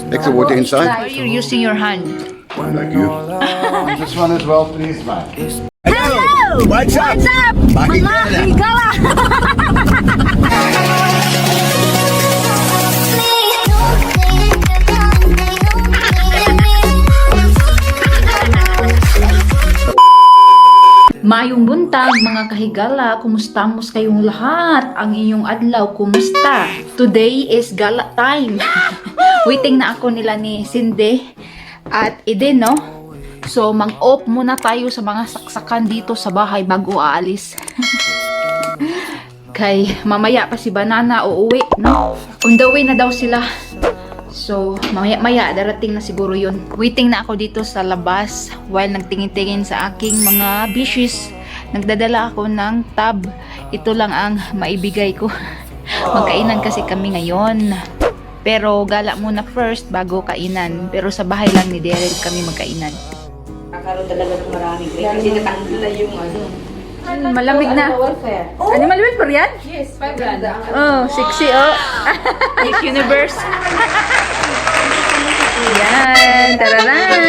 Mix the water inside. Why are you using your hand? Like you. This one as well, please, man. Hello! What's up? Mga higala! Mayong buntag mga kahigala, kumusta mos kayong lahat? Ang inyong adlaw, kumusta? Today is gala time. Waiting na ako nila ni Cindy at Eden, no? So, mag-off muna tayo sa mga saksakan dito sa bahay bago aalis. Kay mamaya pa si Banana uuwi, no? On the way na daw sila. So, maya darating na siguro yun. Waiting na ako dito sa labas while nagtingin-tingin sa aking mga dishes. Nagdadala ako ng tab. Ito lang ang maibigay ko. Magkainan kasi kami ngayon. Pero gala muna first bago kainan. Pero sa bahay lang ni Daryl kami magkainan. Kakaroon talaga ng maraming break. Kasi natanggal na yung ano. Malamig na. Animal welfare yan? Yes, 5 grand. Oh, sexy oh. Miss Universe. Yan, tararan.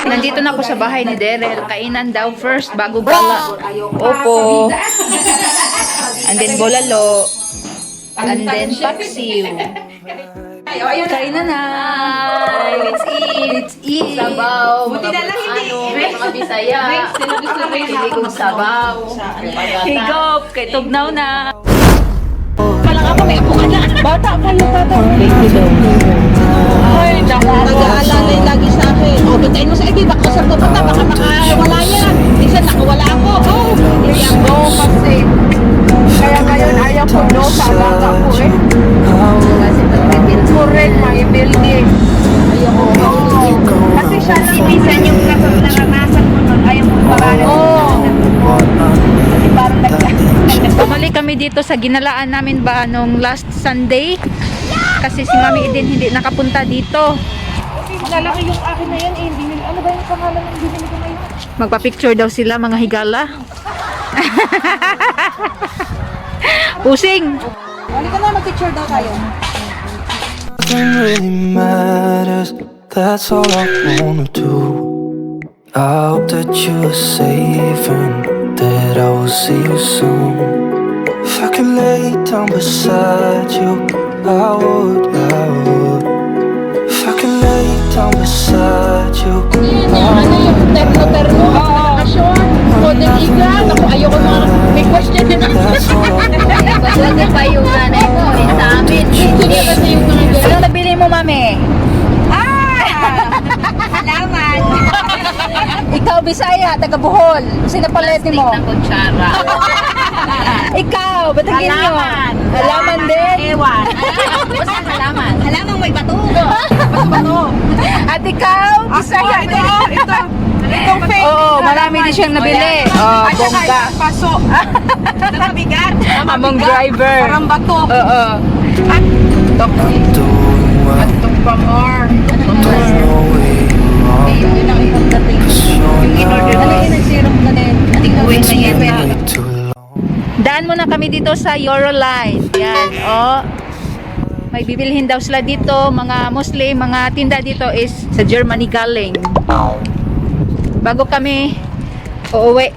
Nandito na ako sa bahay ni Daryl. Kainan daw first bago gala. Opo. And then bolalo. And then paksiw. Kainan na. Let's eat. Let's eat. Sabaw. Buti na lang hindi. Mga Bisaya. Hindi kong sabaw. Higop. Kay tugnaw na. Palang ako may apungan na. Bata kayo tata. Baby daw. Ay, Nag-aalalay lagi sa akin. O, batain mo sa ibi. Baka sa ko bata. Baka makawala yan. Isa nakawala ako. Oh, iyan ko kasi. Kaya ngayon ayaw ko no sa alaga ko eh. Kasi pag-build. Correct, may building. Ayaw ko. Kasi siya lang minsan yung naranasan mo nun. Ayaw mo pangalan. Kasi parang bumalik kami dito sa ginalaan namin ba nung last Sunday. Kasi si Mami Eden hindi nakapunta dito. lalaki yung akin na yan eh. Ano ba yung pangalan ng binili ko ngayon? Magpa-picture daw sila mga higala. Pusing! Halika na, mag-picture daw tayo. Nothing really matters, that's all I wanna do. I hope that you are safe and that I will see you soon. If I could lay down beside you, I would. If I could lay down beside you, Ano yung terno-terno? Nakasyon? Golden Eagle? Ako, ayoko mga may question din ako. that's all I want. Lagi pa yung nanay mo, sa amin. Hindi kasi yung mga ganyan. Ano nabili mo, Mami? Halaman! Ikaw, Bisaya, taga Bohol. Sino palete mo? Plastic na kutsara. Ikaw, Batagin nyo. Halaman din. Ewan. Basta halaman. Halamang may bato. Bato. At ikaw, Bisaya din. Itong fake. Oo, marami din siyang nabili. Oh, bongga. Paso. Ito mabigat. Among driver. Parang bato. Oo. I'm doing well, Itong pamor. there's no way wrong. Yun ang ibang dating. Yung In-order na yun, nag-syrup na din. Ating uwi na yan. way too long. Daan muna kami dito sa Euroline. Yan, oh. May bibilhin daw sila dito, mga Muslim, mga tinda dito is sa Germany galing. Bago kami uuwi. I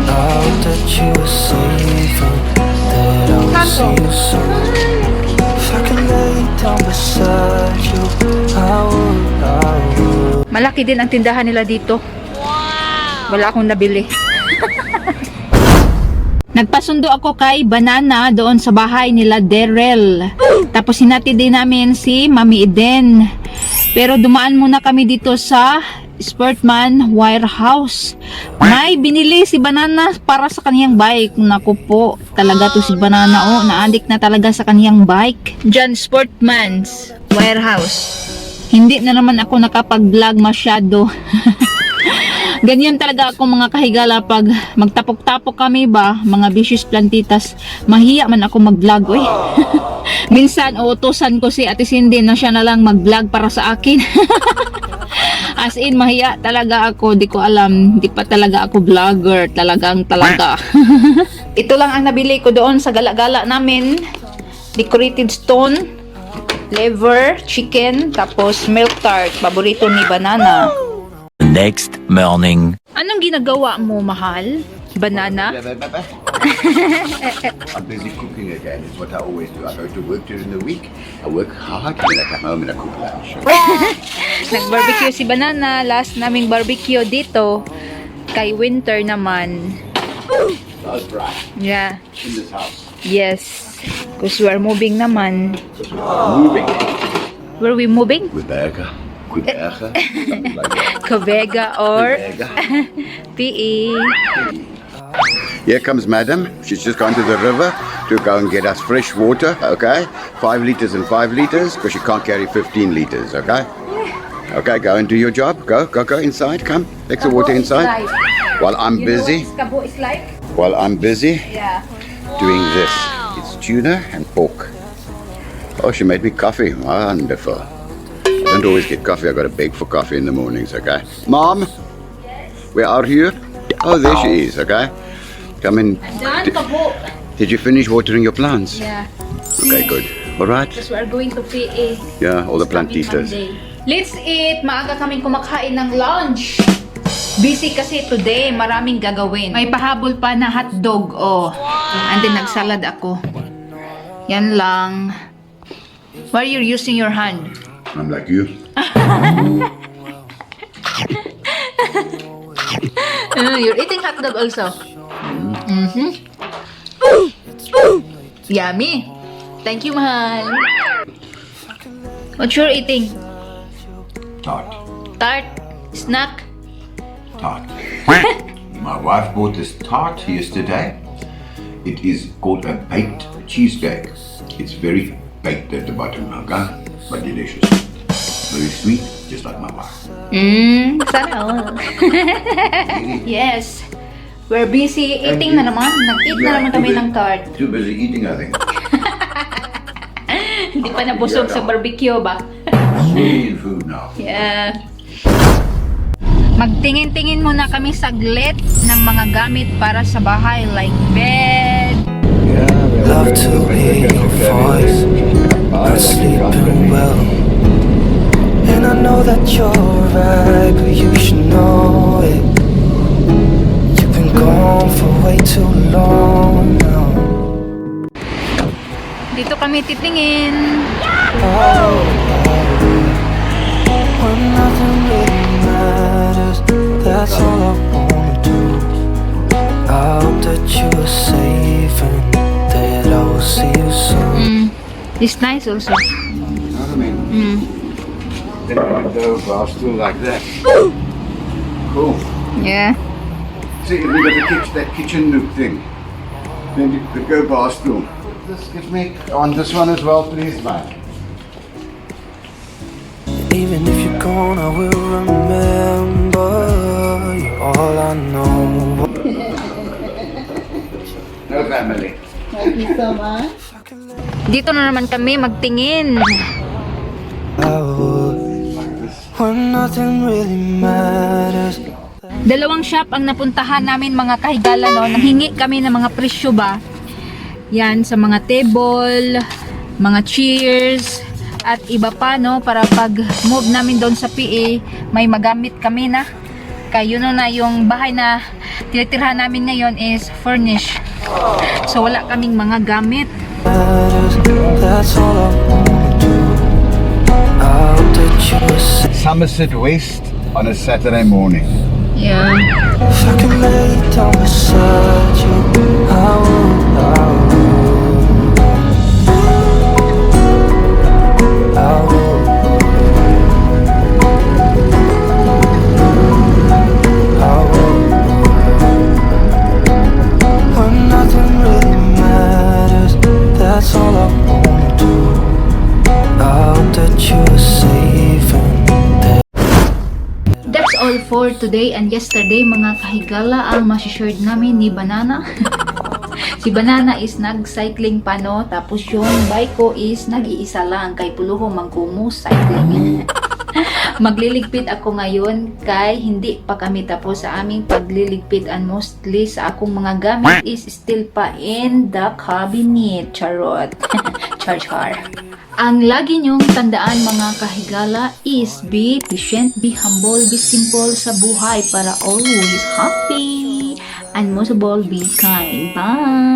hope that you are safe and that I will see you soon. If I could lay down beside you, I would. Malaki din ang tindahan nila dito. Wala akong nabili. Nagpasundo ako kay Banana doon sa bahay nila Daryl. Tapos hinati din namin si Mami Eden. Pero dumaan muna kami dito sa Sportman Warehouse. May binili si Banana para sa kaniyang bike. Naku po, talaga to si Banana. Oh, naadik na talaga sa kaniyang bike. Diyan, Sportman's Warehouse. Hindi na naman ako nakapag-vlog masyado. Ganyan talaga ako mga kahigala pag magtapok-tapok kami ba, mga vicious plantitas, mahiya man ako mag-vlog eh. Minsan uutusan ko si Ate Cindy na siya na lang mag-vlog para sa akin. As in, mahiya talaga ako, di ko alam, di pa talaga ako vlogger, talaga. Ito lang ang nabili ko doon sa gala-gala namin. decorated stone, liver, chicken, tapos milk tart. Paborito ni Banana. Next morning. Anong ginagawa mo, mahal? Banana? I'm busy cooking again. It's what I always do. I go to work during the week. I work hard, then I come home and I cook lunch. Nag-barbecue si Banana. Last naming barbecue dito. Kay Winter naman. That's right. Yeah. In this house. Yes. Because we are moving naman. Moving. Where are we moving? Quebec. Quebec. Something like that. Cavega or Quebec. PE. Here comes Madam. She's just gone to the river to go and get us fresh water, okay? 5 liters and 5 liters, because she can't carry 15 liters, okay? Okay, go and do your job. Go inside. Come, take the water inside. While I'm busy, Kabo is like? while I'm busy Yeah. doing this. It's tuna and pork. Oh, she made me coffee. Wonderful. I don't always get coffee. I got to beg for coffee in the mornings, okay? Mom, where are you? Oh, there she is, okay? Come in. Done, kabo. Did you finish watering your plants? Yeah. Okay, good. All right. Because we are going to PE. Yeah, all the Coming plantitas. Monday. Let's eat. Maaga kaming kumakain ng lunch. Busy kasi today. Maraming gagawin. May pahabol pa na hotdog. Oh. And then nagsalad ako. Yan lang. Why are you using your hand? I'm like you. You're eating hotdog also. Yummy. Thank you, mahal. What you're eating? Tart. Tart? Snack? Tart. My wife bought this tart yesterday. It is called a baked cheesecake. It's very baked at the bottom, okay? But delicious. Very sweet, just like my wife. Sana all. Yes. We're busy eating na naman. Nag-eat na naman kami ng tart. Too busy eating, I think. Hindi pa nabusog sa barbecue ba? Sweet food now. Yeah. Magtingin-tingin muna kami saglit ng mga gamit para sa bahay like bed. Love to hear your voice. Not sleeping well. And I know that you're right, but you should know it. You've been gone for way too long now. Dito kami titingin. When nothing really matters, that's all I wanna do. I hope that you are safe and that I will see you soon. It's nice also. You know what I mean? Then you can go bar stool like that. Cool. Yeah. See, we got that kitchen nook thing. Then you could go bar stool. This gives me on this one as well, please, man. Even if you're gone, I will remember you're all I know. No family. Dito na naman kami magtingin. I would. When nothing really matters. Dalawang shop ang napuntahan namin mga kahigala, no. Nanghingi kami ng mga presyo ba. Yan sa mga table, mga chairs, at iba pa, no, para pag move namin doon sa PA, may magamit kami na. Kaya yun na yung bahay na tinitirhan namin ngayon is furnished. So wala kaming mga gamit. That's all I wanna do. I hope that you are safe. Somerset West on a Saturday morning. Yeah. If I can lay down beside you, I will. When nothing really matters, that's all I wanna do. I hope that you are safe and That's all for today and yesterday mga kahigala ang masishare namin ni Banana. Si Banana is nag-cycling pa, no? Tapos yung bike ko is nag-iisa lang kay Puluho Mangkumo cycling. Magliligpit ako ngayon kay hindi pa kami tapos sa aming pagliligpit and mostly sa akong mga gamit is still pa in the cabinet. Charot. Char. Ang lagi nyong tandaan mga kahigala is be patient, be humble, be simple sa buhay para always happy. And most of all, be kind. Bye!